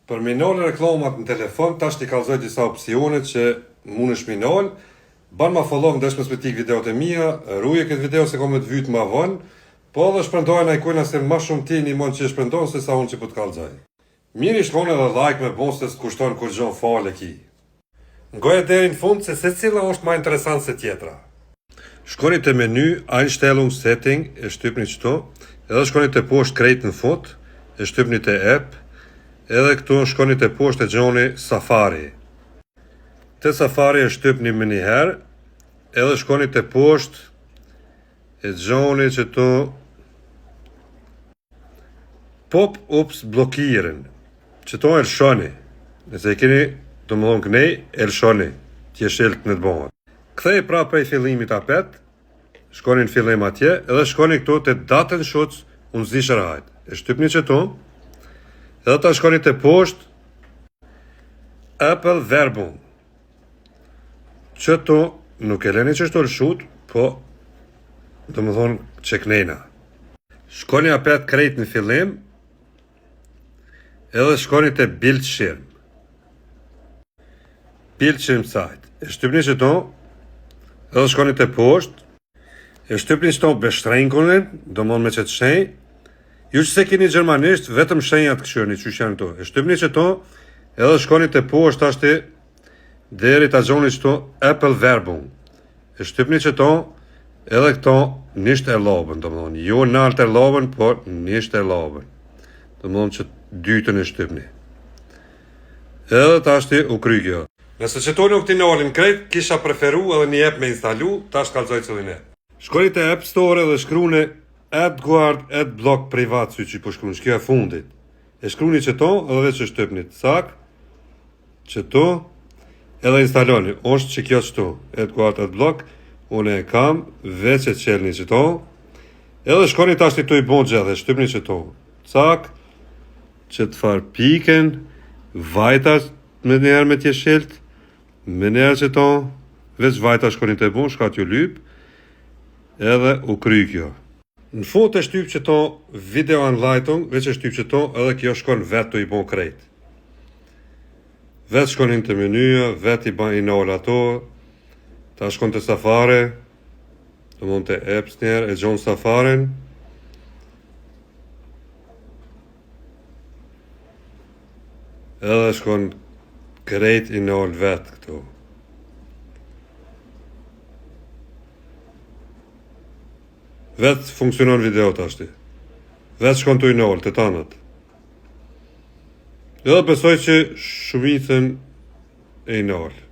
Për me nalë reklamat në telefon, tash t'i kallëzoj disa opsione që mundesh me nalë. Ban ma follow në dëshmës me t'ik videot e mija, rruje këtë video se kom me t'vyt ma vonë, po edhe shpërndojnë ajkojna se ma shumë ti një mund që shpërndojnë se sa unë që po t'kallëzoj. Mirë i shkone edhe like me bon se s'kushton kur gjon fale ki. Ngoja deri në fund se cila është ma interesant se tjetra. Shkoni të menu, Einstellung setting, e shtypni qëto, edhe shkoni të poshtë krejt në fund, e shtypni të app, edhe këtu shkoni të poshtë e gjoni Safari. Të Safari e shtypni më njëherë, edhe shkoni të poshtë e gjoni qëtu pop-ups blokirin. Qëto e lëshoni. Nëse e keni të më thonë kënej, e lëshoni. Tje shilt në të bëhat. Kthej pra prej fillimit apet, shkoni në fillim atje, edhe shkoni këtu të datën shuc unë zishër hajt. E shtypni qëtu, edhe ta shkoni të poshtë Apple Werbung. Qëtu nuk e leni qështu lëshut, po dhe më thonë që knejna. Shkoni apet krejt në fillim, edhe shkoni të Bildschirm. Bildschirm site. E shtypni qëtu, edhe shkoni të poshtë, e shtypni qëtu bestrejnkunin, do më me qëtë shenj, ju që se kini gjermanisht, vetëm shenjat këshërni që janë këtu. E shtypni qëtu, edhe shkoni të poshtë ashti, deri ta gjoni qëtu Apple Werbung. E shtypni qëtu, edhe këto nisht e lobën, do më thonë, jo nalt e lobën, por nisht e lobën. Do më thonë që dytën e shtypni. Edhe ta ashti u kry kjo. Nëse qëtu nuk t'i nalin krejt, kisha preferu edhe një app me instalu, ta shkallzoj cëllin e. Shkoni të App Store dhe shkruni AdGuard AdBlock privat, si që po shkruni, shkjo e fundit. E shkruni qëtu, edhe veç e shtypni cak, qëtu, edhe instaloni, është që kjo qëtu, AdGuard AdBlock, unë e kam, veç e qelni qëtu, edhe shkoni të ashti tu i bon gjithë, dhe shtypni qëtu, cak, që të farë piken, vajta me njerë me tje shilt, me njerë qëtu, veç vajta shkoni të bon, shka t'ju lyp, edhe u kry kjo. Në fund e shtyp qëtu video anleitung, veç e shtyp qëtu, edhe kjo shkon vetë tu i bon krejt. Vetë shkonin të menyja, vetë i ban i nalë ato, ta shkon të Safari, të mund të apps njerë, e gjonë Safarin, edhe shkon krejt i nalë vetë këtu. Vetë funksionon video të ashti. Vetë shkon të i nalë, të tanët. Edhe besoj që shumicën e i nalë.